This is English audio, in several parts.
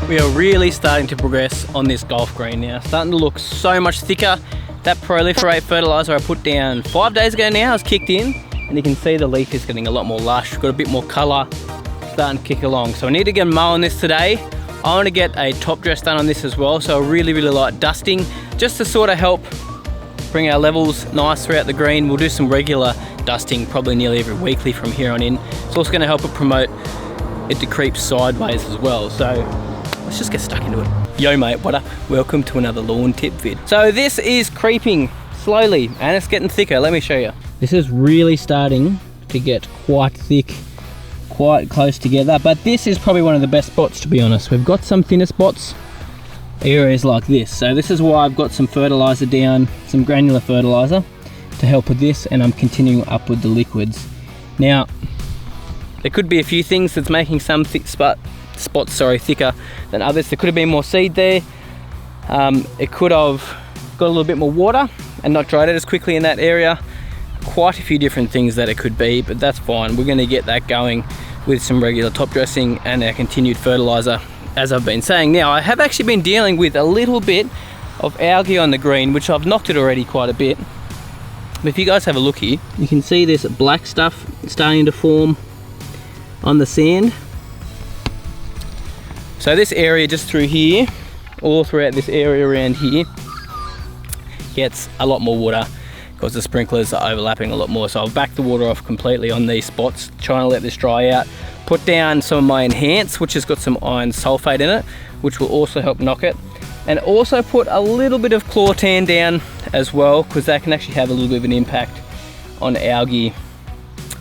We are really starting to progress on this golf green now. Starting to look so much thicker. That Proliferate fertilizer I put down 5 days ago now has kicked in, and you can see the leaf is getting a lot more lush, got a bit more colour, starting to kick along. So I need to get a mow on this today. I want to get a top dress done on this as well, so I really like dusting, just to sort of help bring our levels nice throughout the green. We'll do some regular dusting, probably nearly every weekly from here on in. It's also going to help it promote it to creep sideways as well. So let's just get stuck into it. Yo mate, what up? Welcome to another lawn tip vid. So this is creeping slowly and it's getting thicker. Let me show you. This is really starting to get quite thick, quite close together, but this is probably one of the best spots, to be honest. We've got some thinner spots, areas like this. So this is why I've got some fertilizer down, some granular fertilizer to help with this, and I'm continuing up with the liquids. Now, there could be a few things that's making some thick spots thicker than others. There could have been more seed there. It could have got a little bit more water and not dried it as quickly in that area. Quite a few different things that it could be, but that's fine. We're going to get that going with some regular top dressing and our continued fertilizer, as I've been saying. Now, I have actually been dealing with a little bit of algae on the green, which I've knocked it already quite a bit. But if you guys have a look here, you can see this black stuff starting to form on the sand. So this area just through here, all throughout this area around here, gets a lot more water because the sprinklers are overlapping a lot more. So I'll back the water off completely on these spots, trying to let this dry out. Put down some of my Enhance, which has got some iron sulfate in it, which will also help knock it. And also put a little bit of Chlortan down as well, because that can actually have a little bit of an impact on algae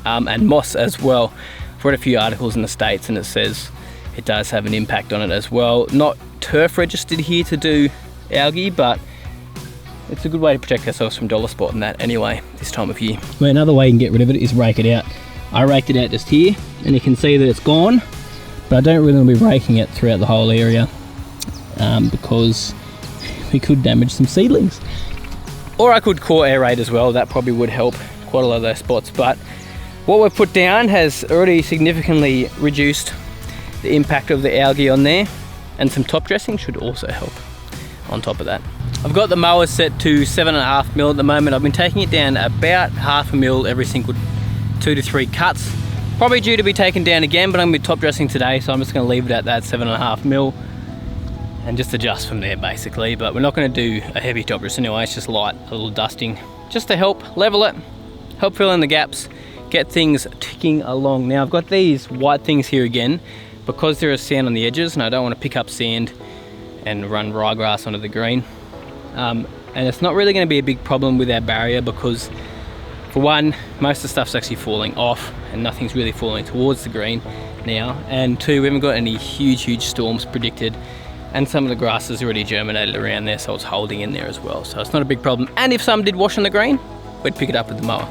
and moss as well. I've read a few articles in the States and it says it does have an impact on it as well. Not turf registered here to do algae, but it's a good way to protect ourselves from dollar spot and that anyway, this time of year. Well, another way you can get rid of it is rake it out. I raked it out just here, and you can see that it's gone, but I don't really want to be raking it throughout the whole area because we could damage some seedlings. Or I could core aerate as well. That probably would help quite a lot of those spots, but what we've put down has already significantly reduced the impact of the algae on there, and some top dressing should also help on top of that. I've got the mower set to 7.5 mil at the moment. I've been taking it down about 0.5 mil every single 2 to 3 cuts. Probably due to be taken down again, but I'm going to be top dressing today, so I'm just going to leave it at that 7.5 mil and just adjust from there basically. But we're not going to do a heavy top dress anyway, it's just light, a little dusting, just to help level it, help fill in the gaps, get things ticking along. Now I've got these white things here again because there is sand on the edges, and I don't want to pick up sand and run ryegrass onto the green. And it's not really going to be a big problem with our barrier because, for one, most of the stuff's actually falling off and nothing's really falling towards the green now. And two, we haven't got any huge storms predicted, and some of the grass has already germinated around there, so it's holding in there as well. So it's not a big problem. And if some did wash on the green, we'd pick it up with the mower.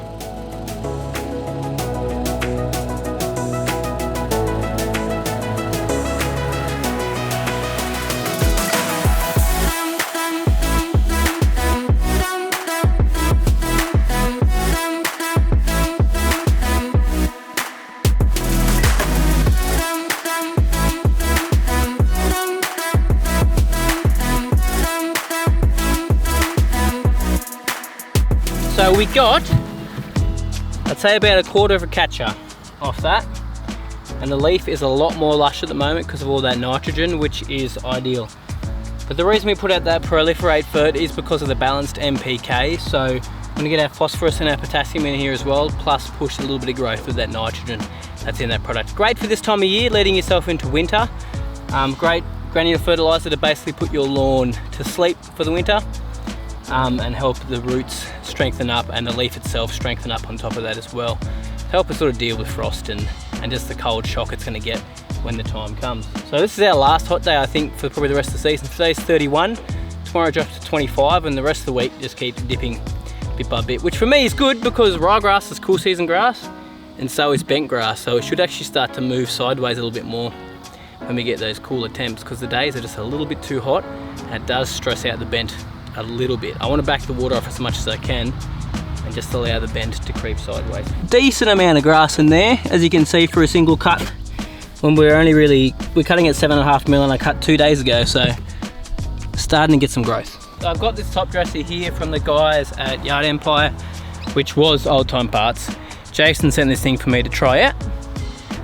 So we got, I'd say about 1/4 of a catcher off that, and the leaf is a lot more lush at the moment because of all that nitrogen, which is ideal. But the reason we put out that Proliferate Fert is because of the balanced NPK, so we're going to get our phosphorus and our potassium in here as well, plus push a little bit of growth with that nitrogen that's in that product. Great for this time of year, leading yourself into winter. Great granular fertilizer to basically put your lawn to sleep for the winter. And help the roots strengthen up and the leaf itself strengthen up on top of that as well, to help us sort of deal with frost and just the cold shock it's going to get when the time comes. So this is our last hot day, I think, for probably the rest of the season. Today's 31, tomorrow drops to 25, and the rest of the week just keeps dipping bit by bit, which for me is good because ryegrass is cool season grass and so is bentgrass, so it should actually start to move sideways a little bit more when we get those cooler temps, because the days are just a little bit too hot and it does stress out the bent a little bit. I want to back the water off as much as I can and just allow the bend to creep sideways. Decent amount of grass in there, as you can see, for a single cut. when we're cutting at 7.5 mil, and I cut 2 days ago, so starting to get some growth. So I've got this top dresser here from the guys at Yard Empire, which was Old Time Parts. Jason sent this thing for me to try out,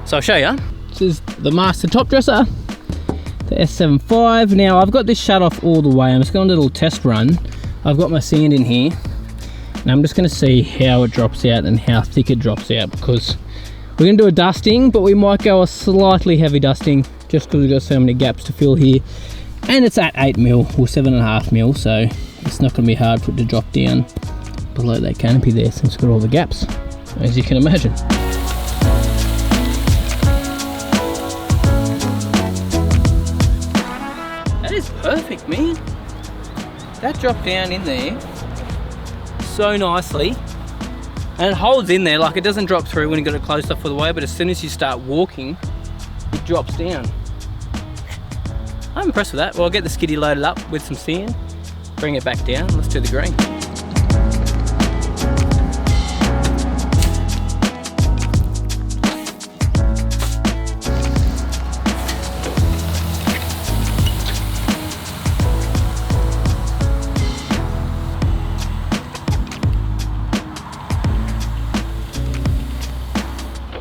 so I'll show you. This is the master top dresser, the S75. Now I've got this shut off all the way. I'm just going to do a little test run. I've got my sand in here, and I'm just going to see how it drops out and how thick it drops out, because we're going to do a dusting, but we might go a slightly heavy dusting just because we've got so many gaps to fill here. And it's at 8 mil or 7.5 mil, so it's not going to be hard for it to drop down below that canopy there, since it's got all the gaps, as you can imagine. That is perfect, man. That dropped down in there so nicely, and it holds in there. Like, it doesn't drop through when you got it closed off all the way, but as soon as you start walking, it drops down. I'm impressed with that. Well, I'll get the skiddy loaded up with some sand, bring it back down. Let's do the green.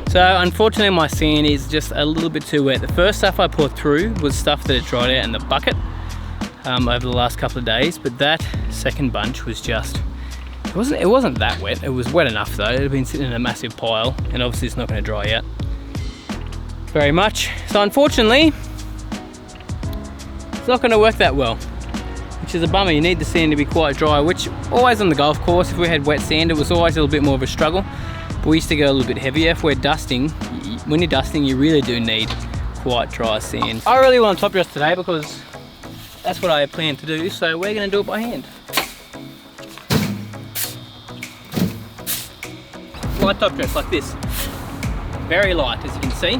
So unfortunately my sand is just a little bit too wet. The first stuff I poured through was stuff that had dried out in the bucket over the last couple of days, but that second bunch was just, it wasn't that wet. It was wet enough though. It had been sitting in a massive pile, and obviously it's not going to dry out very much. So unfortunately, it's not going to work that well, which is a bummer. You need the sand to be quite dry, which always on the golf course, if we had wet sand, it was always a little bit more of a struggle. But we used to go a little bit heavier. If we're dusting, when you're dusting, you really do need quite dry sand. I really want to top dress today because that's what I plan to do, so we're going to do it by hand. Light top dress like this. Very light, as you can see.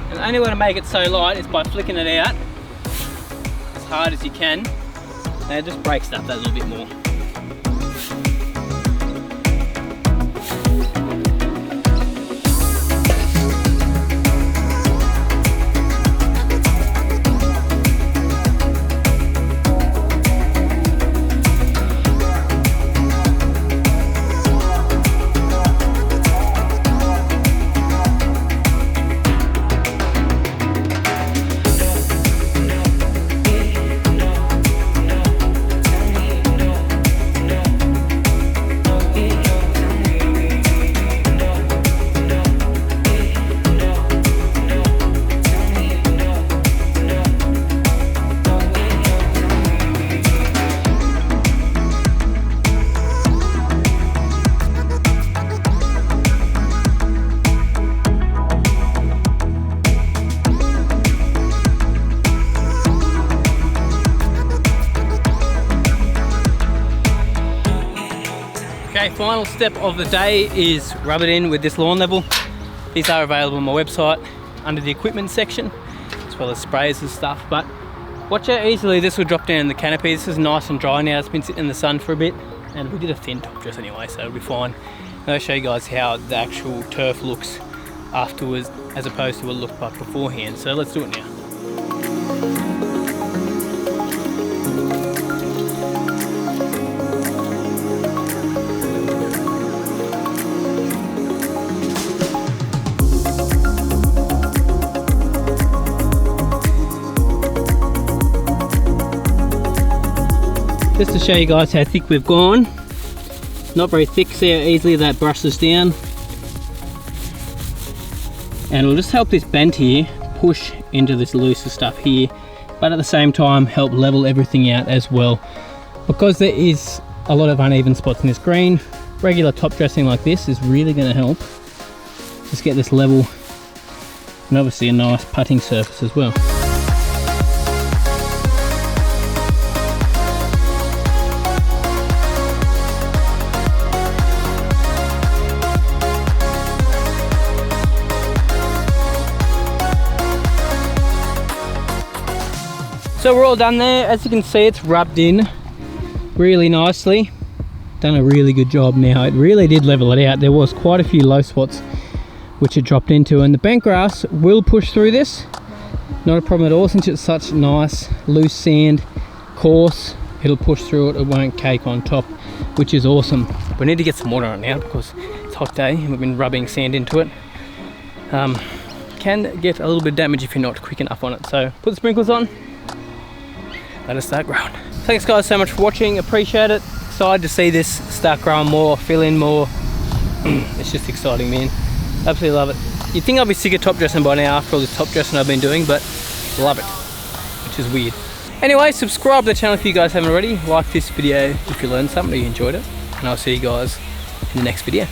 And the only way to make it so light is by flicking it out as hard as you can, and it just breaks up that little bit more. Okay, final step of the day is rub it in with this lawn level. These are available on my website under the equipment section, as well as sprays and stuff. But watch how easily this will drop down in the canopy. This is nice and dry now. It's been sitting in the sun for a bit, and we did a thin top dress anyway, so it'll be fine. And I'll show you guys how the actual turf looks afterwards, as opposed to what it looked like beforehand. So let's do it now. Just to show you guys how thick we've gone. Not very thick, see how easily that brushes down. And it'll just help this bent here push into this looser stuff here, but at the same time help level everything out as well. Because there is a lot of uneven spots in this green, regular top dressing like this is really going to help just get this level, and obviously a nice putting surface as well. So we're all done there. As you can see, it's rubbed in really nicely. Done a really good job now. It really did level it out. There was quite a few low spots which it dropped into, and the bentgrass will push through this. Not a problem at all, since it's such nice loose sand, coarse, it'll push through it, it won't cake on top, which is awesome. We need to get some water on it now because it's a hot day and we've been rubbing sand into it. Can get a little bit of damage if you're not quick enough on it. So put the sprinklers on, let us start growing. Thanks guys so much for watching, appreciate it. Excited to see this start growing more, fill in more. It's just exciting, man. Absolutely love it. You'd think I'd be sick of top dressing by now after all this top dressing I've been doing, but love it, which is weird. Anyway, subscribe to the channel if you guys haven't already. Like this video if you learned something or you enjoyed it. And I'll see you guys in the next video.